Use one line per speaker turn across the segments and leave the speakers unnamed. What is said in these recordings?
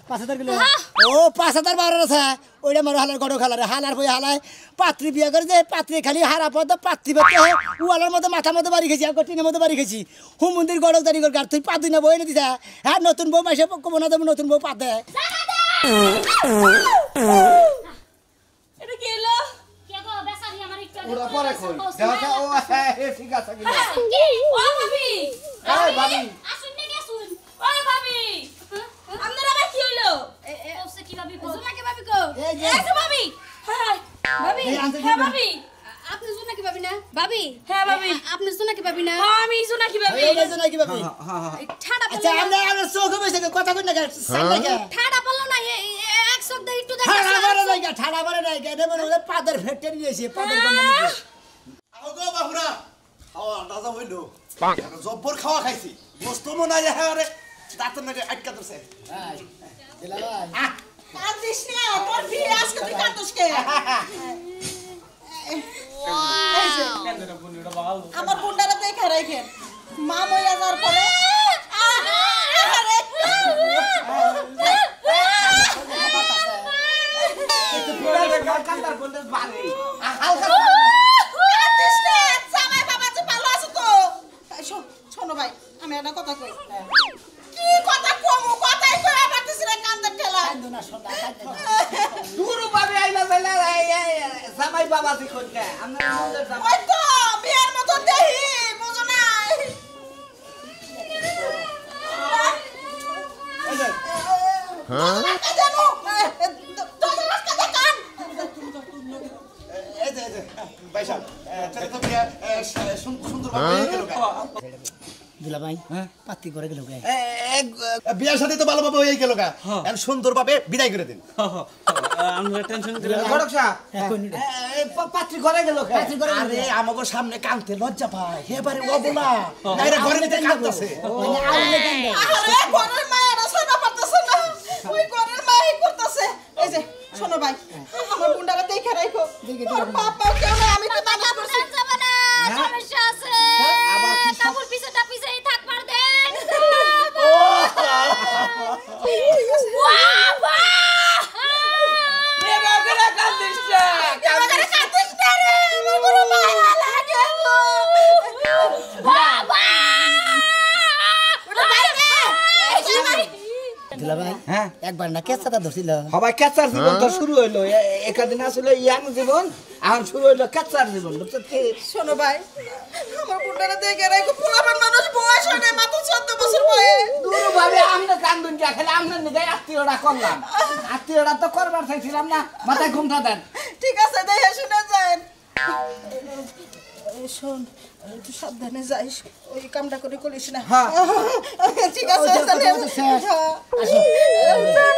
5000 kilo ও 5000 বারো আছে ওইটা মারো হালার গড় খালারে হালার বই হালায় পাত্রী বিয়া করে যে পাত্রী খালি হারা পদ পাত্রী বেতে উয়ালার মধ্যে মাথা মধ্যে বাড়ি খেয়েছি আর টিনের মধ্যে বাড়ি খেয়েছি হুমন্দির গড় দাঁড়ি করে গার তুই পা দুই না বই এনে দিছা হ্যাঁ নতুন বউ মাসে কবো না দেবো নতুন বউ পাতে
এটা কি এলো
কে গো বেসারি আমার একটু
ওরা পরে কই দেখা ও ঠিক আছে কি
ও ভাবি
এই ভাবি
আসুন না কে শুন
ও ভাবি আপনারা আবার কি হলো
ওসে কি ভাবি কো
জোনাকি ভাবি কো
এই যে
এই তো ভাবি হ্যাঁ ভাবি
এই আনতে
হ্যাঁ
দিন।
ভাবি
আপনি জোনাকি ভাবি না ভাবি
হ্যাঁ ভাবি
আপনি জোনাকি ভাবি না
হ্যাঁ আমি জোনাকি ভাবি
এই যে নাকি ভাবি
ঠাডা
আচ্ছা
পড়লো
আমরা চোখে বসে কথা কই না সামনে কে
ঠাডা পড়লো না এক শব্দ একটু
ঠাড়া বারে নাই ঠাড়া বারে নাই কে দেব না পাদের ফেটে নিয়েছে পাদের কোন নিয়েছে
আগো বাহুরা খাওয়া দাদা হইলো জব্বর খাওয়া খাইছি বস্তু মনে যায় আরে দাঁতের নাকে আটকা ধরছে
ভাই দিলা ভাই
কাঁদিস না তোর বিয়ে আজকে তুই কাঁদিস কে আমার বোনটারা দেখে রাখেন মা মইয়া যাওয়ার পরে
কিন্তু পুরাটা কান্দার বন্ধে বাড়ি হালকা
কাঁদিস না জামাই বাবা যে ভালো আছে তো শোনো ভাই আমি একটা কথা কই কি কথা কমু কথাই কই পারতেছ না কান্দার ঠেলা
কান্দো না সদা কান্দো না
দুরু বাবে আইলা বেলা জামাই বাবা দেখুন কে আমরা মন্দির জামাই
ওই তো বিয়ের মতো দেহি বুঝো না জানো তোদের আজকে দেখান
এই যে ভাইসা তাহলে তো বিয়া সুন্দর ভাবে গেল
দিলা ভাই পাত্তি করে গেল কে
বিয়ার সাথে তো ভালোভাবে হয়ে গেল গা এখন সুন্দরভাবে বিদায় করে দিন
আমরা টেনশন করে
গড়কসা
এখন
পাত্রী ঘরে গেল
পাত্রী ঘরে গেল।
আরে আমাগো সামনে কাঁদতে লজ্জা পায় হেবারে অবলা নাইরে ঘরে ভিতরে কাঁদতেছে
মানে আউলে কান্দে
আরে ঘরের মায়েরা শোনা পারতেছে না ওই ঘরের মাই করতেছে এই যে শোনো ভাই আমার গুন্ডারা দেখে রাখো তোর বাবা কেউ না আমি তো বাবা করছি
যাবে না সমস্যা আছে তারপর পিছটা পিছেই থাকবার দেন বাবা
এবার করে কাঁদিস না রে আমার বড় মায়া লাগে
বাবা
দিলা ভাই
হ্যাঁ
একবার না কেসাটা ধরছিল
সবাই কেচার জীবন তো শুরু হইলো একদিন আসলে ইয়াং জীবন এখন শুরু হইলো কেচার জীবন বুঝছো কি
শোনো ভাই আমার গুন্ডারা দেখে রাখো পোলাপান মানুষ বয়স হয় না মাত্র 14 বছর বয়স
দুরু ভাবে আমরা কান্দুন যা খেলে আমরা নিজে আত্মীয়রা করলাম আত্মীয়রা তো করবার চাইছিলাম না মাথায় ঘুমটা দেন
ঠিক আছে দেখে শুনে যান শোন একটু সাবধানে যাইস ওই কামটা করে করিস না
হ্যাঁ।
ঠিক আছে তাহলে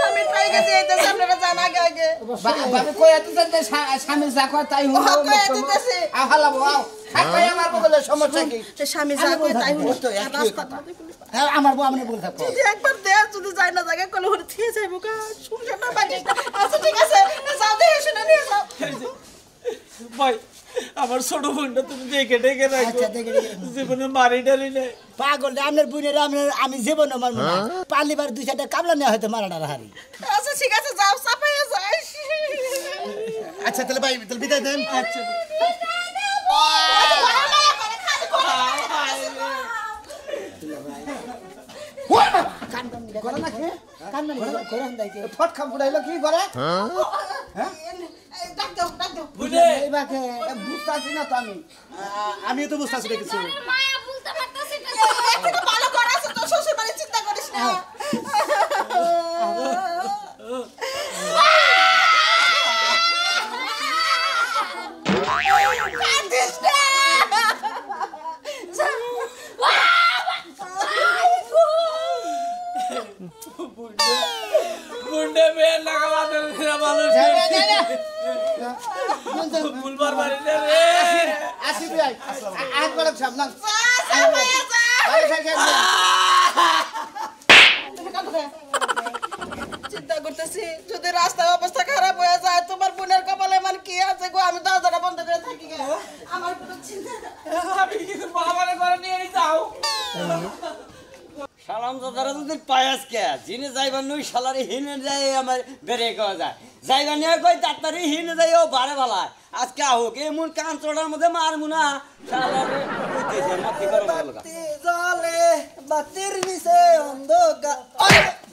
আমি ট্রাই করে দিতেছি আপনারা জান আগে আগে
ভাবে কই এততে স্বামী যা কয় তাই হলো
কই দিতেছি
আহালাবো আও খাই আমার বলে সমস্যা কি
স্বামী যা কই তাই হলো
তো একই কথা
হ্যাঁ আমার বউ আমনে বল থাকো
যদি একবার দে যদি যায় না জায়গা কলে হরে থেকে যাইবো কা সংসারটা বাজে আচ্ছা ঠিক আছে যাও দেখে শুনে নিয়ে যাও
ভাই আমার ছোট বোনটা তুমি দেখে দেখে রাখো
আচ্ছা দেখে দেখে
জীবনে মারি ডারি নাই
পাগল আপনার বুনের আমি জীবন মারবো না পালিবার দুই চারটা কামলা নেওয়া হয়তো মারাটার হারি
আচ্ছা ঠিক আছে যাও সাপাইয়া যাইস
আচ্ছা তাহলে ভাই তাহলে বিদায় দেন
আচ্ছা
করে নাকি
কান্না করে আনদাইকে
ফটকা ফুটাইলো কি করে
ডাক দাও ডাক দাও
বুঝে
এই বাকে
বুঝতাছি না তো আমি তো বুঝতাছি না কিছু
মায়া বলতে পারতাছি না
একটু ভালো করে আছে তো শ্বশুর বাড়ি চিন্তা করিস না কাঁদিস না
বুন্ডে মেয়ে লাগালাতে মানুষ বুলবার বাড়ি না রে
আসি ভাই আজ বড় সামনে
সাপাইয়া যা
ভাই থাকে
চিন্তা করতেছি যদি রাস্তার অবস্থা খারাপ হয়ে যায় তোমার বোনের কপালে মান কি আছে গো আমি দরজাটা বন্ধ করে থাকি গে আমার কোনো চিন্তা
আমি কিন্তু বাবারে করে নিয়ে যাও
সালাম দাদারা যদি পায়াস কে জিনে যাইবার নই শালারে হিনে যায় আমার বেরে কওয়া যায় যাইবার নিয়ে কই তাড়াতাড়ি হিনে যায় ও বারে বালায় আজকে হোক এমন কান চড়ার মধ্যে মারমু না শালারে কইতেছে মাটি গরম লাগা
জলে বাতির নিচে অন্ধকার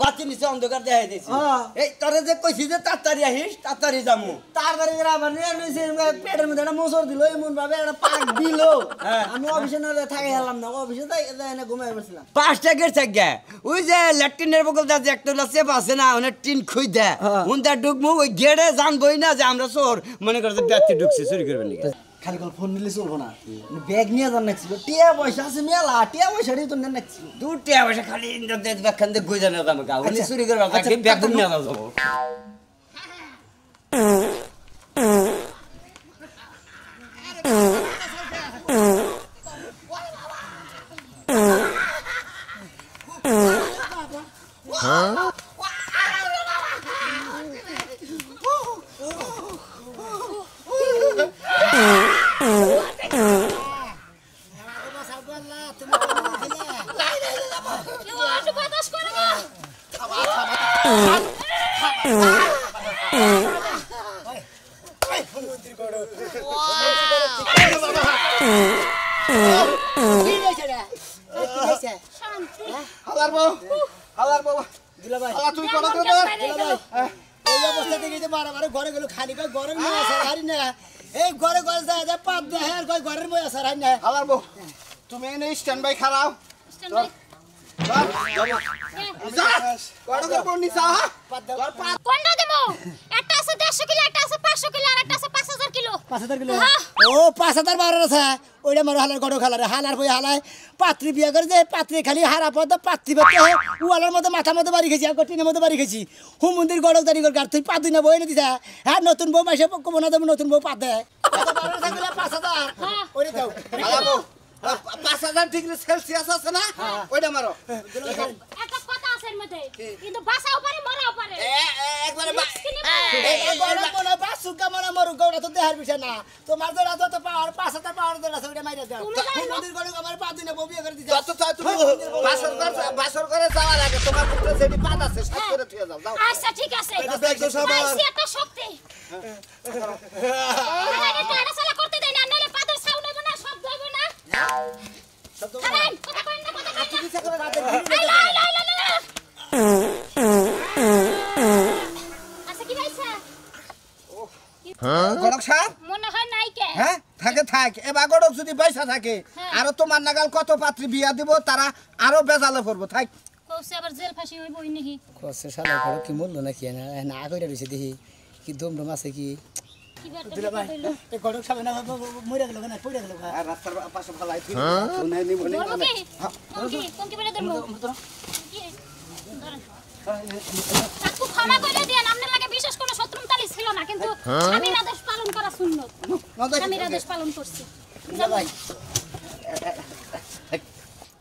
বাতি নিচে অন্ধকার দেখাই দিছি এই তোরে যে কইছি যে তাড়াতাড়ি আহিস তাড়াতাড়ি যামু
তাড়াতাড়ি করে আবার নিয়ে নিয়েছে পেটের মধ্যে একটা মোচড় দিল এমন ভাবে একটা পাক দিল আমি অফিসে না থাকি গেলাম না অফিসে তাই না ঘুমাই পড়ছিলাম
5 টাকার থেকে ওই যে ল্যাট্রিনের বগল দা যে একটা চেপ আছে না ওনে টিন খুই দে উনটা ঢুকমু ওই গেড়ে জানবই না যে আমরা চোর মনে করতে ব্যক্তি ঢুকছে চুরি করবেন নাকি
খালি কল ফোন নিলে চলবো না ব্যাগ নিয়ে যান নাকছিল টিয়া পয়সা আছে মেলা টিয়া পয়সা দিয়ে তো নাকছিল
দুটে অবশ্য খালি ইন্টারনেট ব্যাখ্যান দিয়ে গুজে না যাবো গা উনি চুরি করবে তাকে ব্যাগ নিয়ে যাবো
ঘরে গেল খালি ঘরের মেয়ে আসার হারি না এই ঘরে ঘরে যায় পাত দেয় আর ঘরের মেয়ে আসার হারি না
হালার বউ তুমি এনে স্ট্যান্ড বাই খারাও
কোনটা দেবো একটা আছে 150 কিলো একটা আছে 500 কিলো আর একটা আছে 5000 কিলো
5000 কিলো ও 5000 12 আছে ওইটা মারো হালার গড় খালারে হালার বই হালায় পাত্রী বিয়া করে যে পাত্রী খালি হারা পদ পাত্রী বেতে উয়ালার মধ্যে মাথা মধ্যে বাড়ি খেয়েছি আর টিনের মধ্যে বাড়ি খেয়েছি হুম মন্দির গড়ক দাঁড়ি করে গার তুই পা দুই না বই এনে দিছা হ্যাঁ নতুন বউ মাসে কব না দেবো নতুন বউ পা দেয় 5000 ওইটা দাও
5000 ডিগ্রি সেলসিয়াস আছে না ওইটা মারো
একটা কথা আছে এর মধ্যে কিন্তু বাঁচাও পারে মরাও পারে
একবারে
গড়ক মনে বাসুকা মনে মরু গড়া তো দেহার বিষয় না তোমার জোড়া যত পাওয়ার 5000 পাওয়ার জোড়া আছে ওইটা মাইরা দাও হুম মন্দির গড়ক আমার পা দুই না বউ বিয়া করে দিছা
যত চাই তুমি বাসর করে যাওয়ার আগে তোমার পুত্র যেটি পাত আছে সাত করে থিয়ে যাও যাও
আচ্ছা ঠিক আছে আইছি একটা শক্তি আরে টাড়া সালা করতে দেই না নালে পাদের সাউন্ড হবে না শব্দ হবে না খারাই কথা কই না কথা কই
তুমি করে রাতে
আচ্ছা কি ভাইছা
গড়ক সাহেব
মনে হয় নাই কে
হ্যাঁ থাকে থাক এবার গড়ক যদি পয়সা থাকে আরো তোমার নাগাল কত পাত্রী বিয়া দিব তারা আরো বেজালে পড়বো থাক
কইছে আবার জেল ফাঁসি হইব ওই নাকি
কসে শালা গড়ক কি মূল্য নাকি না কইরা রইছে দেখি কি দমদম আছে কি দিলা ভাই এই গড়ক সামনে না মইরা গেল না পড়ে গেল
আর রাস্তার পাশে ফলাই তুই শুনে নি বলে
কোন কি বলে দেবো কাকু ক্ষমা করে দেন আপনার লাগে বিশেষ কোনো শত্রুতালি ছিল না কিন্তু স্বামীর আদেশ পালন করা সুন্নত স্বামীর আদেশ পালন করছি
দিলা ভাই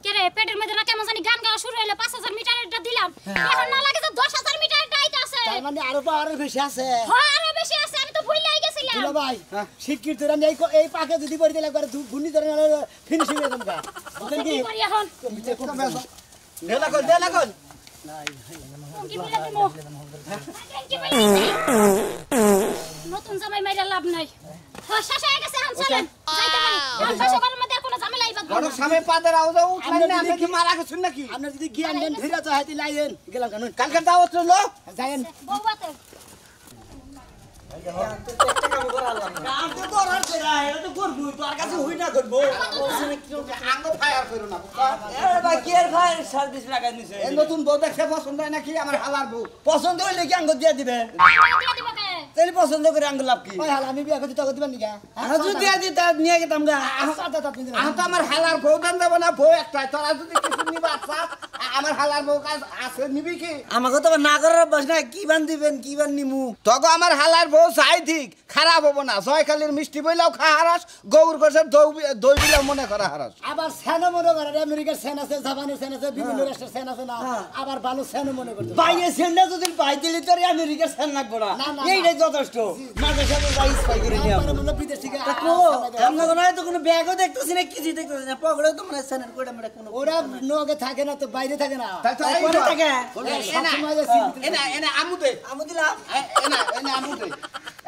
কে রে পেটের মধ্যে না কেমন জানি গান গাওয়া শুরু হইলো 5000 মিটারটা দিলাম এখন না লাগে তো 10000 মিটারটা আইতাছে
তার মানে আরো বেশি আছে
হ্যাঁ আরো বেশি আছে আমি তো ভুলাই গেছিলাম
দিলা ভাই শিক্ষিত রা এই পাকে যদি পড়ে দিলে একবার ঘুনি ধরে ফিনিশিং হয়ে যাবে বুঝলেন কি
করি এখন
দেলা কর
কোন কি বলে দেবো কি বলে নতুন জামাই মাইরা লাভ নাই শেষ হয়ে গেছে হান চলেন যাইতে পারি আর শাসকের মধ্যে কোনো ঝামেলা আইবা
গড়ক সামনে পাদের আওয়াজ উঠলাই না আপনি কি মারা গেছেন নাকি
আপনি যদি জ্ঞান দেন ফিরা তো হাইতে লাইন গেলাম কানুন
কালকে দাওয়াত রইলো
যায়েন
বউবাতে
কাম তো করার কইরা এটা তো করবো তোর কাছে হই না করবো
আঙ্গ ফায়ার করো না
আরে ভাই কি এর ভাই সার্ভিস লাগাই নিছে
এই নতুন বউ দেখে পছন্দ হয় নাকি আমার হালার বউ
পছন্দ হইলে কি আঙ্গ দিয়া দিবে
দিয়া দিবা কে
তাইলে পছন্দ করে আঙ্গ লাভ কি
ওই হাল আমি বিয়া করতে টাকা দিবেন নিকা
আর যদি দিয়া দিতা নিয়ে গেতাম গা
তো আমার হালার বউ দান দেব না বউ একটাই তোরা যদি কিছু নিবা আচ্ছা আমার হালার বউ কাজ আছে নিবি কি
আমাকে তো না করার বাস না কি বান দিবেন কি বান নিমু
তগো আমার হালার বউ চাই ঠিক খারাপ হবো না জয়কালীর মিষ্টি বইলাও খা হারাস গৌর গোসের দই বিলাও মনে করা হারাস
আবার সেনা মনে করে আমেরিকার সেনা আছে জাপানের সেনা আছে বিভিন্ন রাষ্ট্রের সেনা আছে না আবার ভালো সেনা মনে করতে
বাইরে সেন্ডা যদি বাই দিলি তোর আমেরিকার সেন লাগবো না এইটাই যথেষ্ট মাঝে সাথে যাই স্পাই করে নিয়ে
আমার মনে বিদেশ থেকে
আমরা কোনো তো কোনো ব্যাগও দেখতেছি না কিছু দেখতেছি না পকড়েও তো মানে সেনের কোটা মেটা কোনো
ওরা নগে থাকে না তো বাইরে থাকে লাগে না
তাই তো
কোনে থাকে
সবসময় যে সিন
এনা এনা আমু দে
আমু দিলাম
এনা আমু দে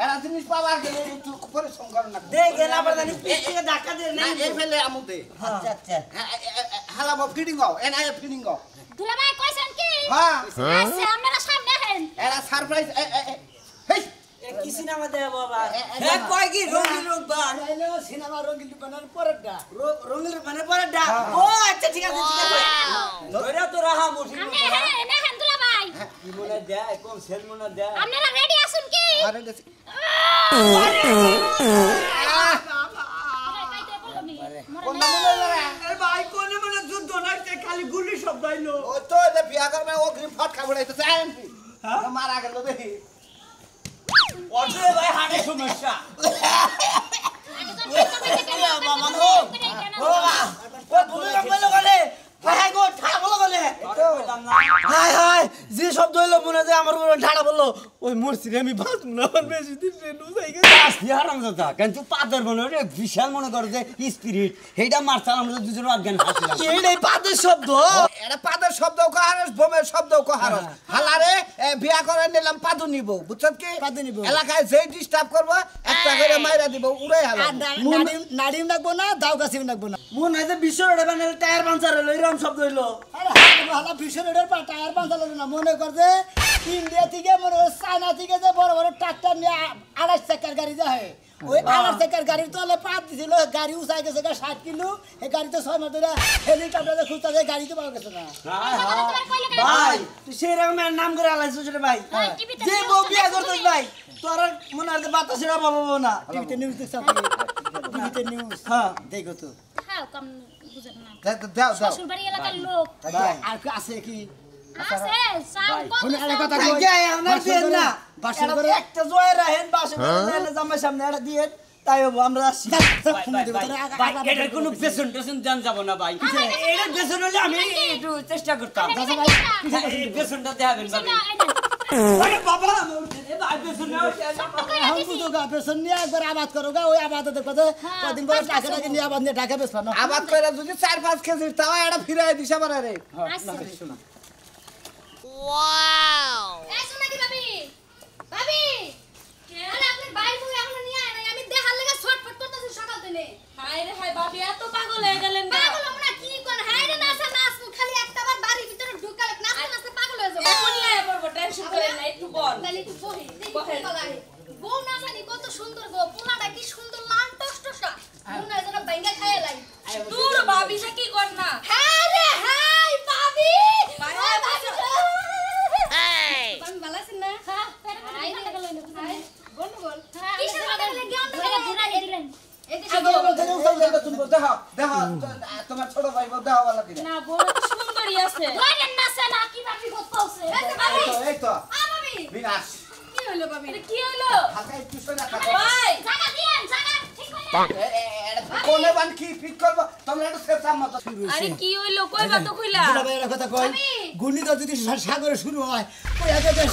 এরা জিনিস পাওয়ার গেলে একটু পরিশ্রম করো না
দে গেল আবার জানি পিছে ধাক্কা দে
না এই ফেলে আমু দে
আচ্ছা আচ্ছা
হালা মো ফিডিং গাও এনা ফিডিং গাও
দুলাভাই কইছেন কি
হ্যাঁ
আচ্ছা আপনারা সামনে হেন
এরা সারপ্রাইজ হেই
কি সিনেমা দে বাবা হে কয় কি রঙিন রূপবান
আইলো সিনেমা রঙিন দোকানের পরেরটা
রঙিন মানে পরে ডা ও আচ্ছা ঠিক আছে ধরে তো রাহা মুঠি
আপনি হেন দুলাভাই
কি মনে দেয় কোন সেল মনে দেয়
আপনারা রেডি আছেন কি
আরে দেখ কোন নামে
আরে ভাই কোনে মনে যুদ্ধ নাইতে খালি গুলি শব্দ আইলো
ও তো যে বিয়া করবে ও গ্রিম ফট খাবড়াইতেছে আইএমপি মারা গেল দেখি
ওরে ভাই হাড়ে সমস্যা
ও তুমি বলে গলে হাই গো ঠাড়া বলে গলে হাই হাই যে শব্দ হইলো মনে যে আমার মনে ঠাড়া বললো ওই মরছি আমি বাঁচ মনে আমার বেশি দিন ট্রেন উঠাই গেছে
হারাম দাদা কিন্তু পাদের মনে ওরে বিশাল মনে করে যে স্পিরিট সেইটা মারতাম আমরা দুজন অজ্ঞান হাসলাম
এই পাদের শব্দ
এটা পাদের শব্দ কহারস বোমের শব্দ কহারস হালারে বিয়া করে নিলাম পাদু নিব বুঝছত কি
পাদু নিব।
এলাকায় যেই ডিস্টার্ব করব একটা করে মাইরা দিব উড়াই হালা
আর নাড়িম নাকবো না দাও গাছিম নাকবো না
মনে হয় যে বিশ্ব রোডে বানালে টায়ার পাঞ্চার হইলো এরকম শব্দ হইলো
আরে হালা বিশ্ব রোডের পা টায়ার পাঞ্চার হলো না মনে কর যে ইন্ডিয়া থেকে মনে হয় চায়না থেকে যে বড় বড় ট্রাক্টর নিয়ে 28 চাকার গাড়ি যায় ওই 28 চাকার গাড়ির তলে পাত দিছিল গাড়ি উঠাই গেছে 60 কিলো এই গাড়ি তো 6 মাস ধরে হেলিকপ্টারে খুঁজতে গাড়ি তো পাওয়া গেছে না
ভাই তুই সেই রকমের নাম করে আলাইছিস রে ভাই যে বউ বিয়া করতেছ ভাই তোর মনে হয় বাতাসের অভাব হবো না
টিভিতে নিউজ দেখছ টিভিতে নিউজ
হ্যাঁ
দেখো তো
হ্যাঁ কম বুঝেন না
দাও দাও
শ্বশুরবাড়ি এলাকার লোক
আর কি আছে কি
আছে সাউ কত
শুনে আরে কথা
তাই
কই
যাই আমরা দিন না
বাসন
এটা
করে
একটা জয় রাহেন বাসন করে জামাই সামনে এটা দিয়ে তাই হবো আমরা আসছি
ভাই এটার কোনো পেছন টেছন দেন যাব না ভাই এটার পেছন হলে আমি একটু চেষ্টা করতাম এই পেছনটা দেখাবেন ভাবি আরে বাবা ভাই পেছন
हम तो का पेशन নিয়ে একবার আবাদ করো গা ওই আবাদতে কথা কদিন পরে টাকা টাকা নিয়ে আবাদ নিয়ে ঢাকা বেচবা না
আবাদ কইরা যদি 4-5 কেজি তাও এটা ফিরাই দিছে পারে রে
এই শোনা কি ভাবি ভাবি আরে আপনার ভাই বউ এখন নিয়ে আয় নাই আমি দেখার লাগা ছটফট করতেছি সকাল থেকে
হায় রে হায় বাবি এত পাগল হয়ে গেলেন না
পাগল আমরা কি কোন হাই রে নাচা নাচ খালি একটাবার বাড়ির ভিতরে ঢুকালে নাচতে নাচতে পাগল হয়ে যাবো
এখনই আয় পড়বো টেনশন করেন না একটু বল
তাহলে একটু বহি
বহেন।
বউ না জানি কত সুন্দর গো পোলাটা কি সুন্দর লাল টসটসা মনে হয় যেন বাইঙ্গা খায় লাই
দূর বাবি সে কি কর না
হ্যাঁ রে হাই ভাবি
ভাই,
ও
ভাই,
ভাবি
এই
তুমি ভালো আছেন না
হ্যাঁ
হাই রে
গেল
হাই গন্ডগোল
হ্যাঁ
কিসের কথা বলে জ্ঞান
ধরে ঘুরাই দিলেন
এই যে
আগে তুমি দেখো দেখো তোমার ছোট ভাই বল দেখো वाला দিনা
না বড় তো সুন্দরই আছে
ধরেন না সে না কি ভাবি করতেছে
এই তো
আ ভাবি
বিনাশ
কি হলো ভাবি
এটা কি হলো
হালকা একটু সরে থাকো
ভাই
জায়গা দিয়েন জায়গা ঠিক করে
কোনে বান কি ফিট করব তোমরা একটু সেফ মত
আরে কি হইলো কইবা তো কইলা
দুলাভাইয়ের কথা কই ঘূর্ণিঝড় যদি সাগরে শুরু হয় ওই আগে যে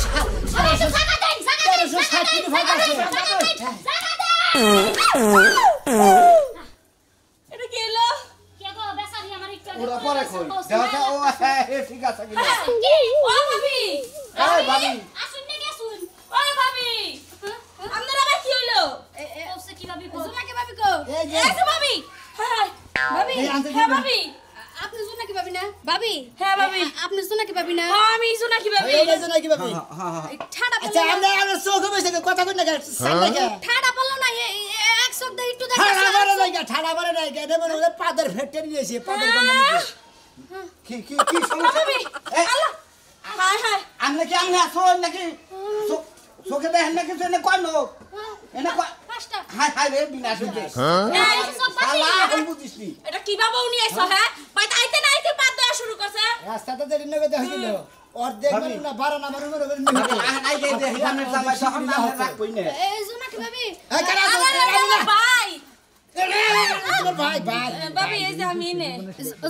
জায়গা দেন জায়গা দেন
1360 কিলো ফাঁক আছে
জায়গা দেন
এটা কি হলো
কে গো বেচারি আমার একটু
পুরো পরে কই দেখো ও ঠিক আছে কি
কি ও ভাবি
এই ভাবি
আসুন না গেছুন
ও ভাবি আপনার আবার কি হইলো
ওসে কি ভাবি
জোনা কি ভাবি কো
এই যে
এই যে ভাবি হ্যাঁ
ভাবি
এই আনতে
হ্যাঁ
দিবেন।
ভাবি
আপনি জোনা কি ভাবি না ভাবি
হ্যাঁ ভাবি
আপনি জোনা কি ভাবি না
হ্যাঁ আমি শোনা কি ভাবি
এই যে নাকি ভাবি
এই ঠাডা
আচ্ছা
পড়লো
আমরা চোখে বসে কথা কই না সামনে কে
ঠাডা পড়লো না এক শব্দ একটু
ঠাড়া
দেখা
মারে নাই ঠাড়া মারে নাই এটা মনে হয় পাদের ফেটে নিয়েছে পাদের গন্ধ নিয়েছে
কি সমস্যা এই
হায় হায়
আমনে কি আমনে আসো নাকি চোখে দেখেন নাকি এনে কয় লোক এনে কয়
পাঁচটা
হাই হাই রে বিনাশ হইছে শালা হল বুঝিস নি
এটা কি বাবা উনি আইছো হ্যাঁ ভাই তাইতে না আইতে পাদ দেওয়া শুরু করছে
রাস্তাতে দেরি নগে দেখিল অর্ধেক মানে না 12 না 12 করে
আই গে দে হিরানের জামাই তখন না রাখবই না
এই জোনা কি ভাবি
এই কারা
ভাই
তোমার ভাই ভাই
ভাবি এই যে আমি নে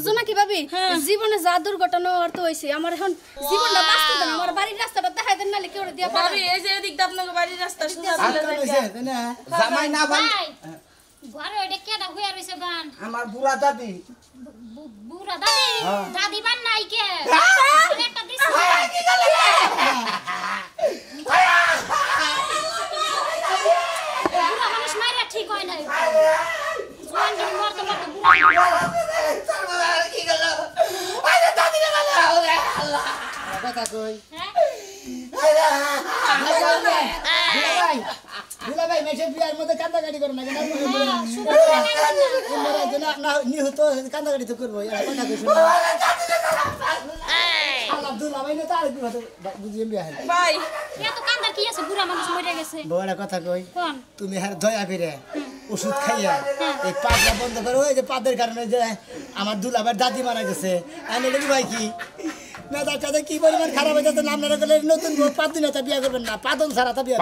জোনা কি ভাবি জীবনে যা দুর্ঘটনা অর্থ হইছে আমার এখন জীবনটা বাঁচতে দেন আমার বাড়ির রাস্তাটা দেখাই দেন নালে কেউ দিয়া
ভাবি এই যে এদিক দিয়ে আপনার বাড়ির রাস্তা সোজা
আর
চলে
কোন
যায়
হইছে না
জামাই না ভাই
ভাই ঘরে ওইটা কেডা হইয়া রইছে বান
আমার বুড়া দাদি
বুড়া দাদি দাদি বান নাই কে
আহ!
কথা কই
হ্যাঁ
দুলা ভাই মেশে বিয়ার মধ্যে কান্দাকাটি করো না কেন
শুধু টাকা
না নিহত কান্দাকাটি তো করবো এরা কথা কই শুনো আলাপ দুলা ভাই না তার বুঝিয়ে বিয়া হল
ভাই
এত কান্দা কি আছে বুড়া মানুষ মরে গেছে
বড় কথা কই
কোন
তুমি হ্যাঁ দয়া করে ওষুধ খাইয়া এই পাতলা বন্ধ করো ওই যে পাতের কারণে যে আমার দুলাভাইয়ের দাদি মারা গেছে আমি বলি ভাই কি মেয়েটার সাথে কি পরিমাণ খারাপ হয়ে যাচ্ছে নাম না করলে নতুন 5 দিন বিয়া করবেন না 5 দিন ছাড়া বিয়া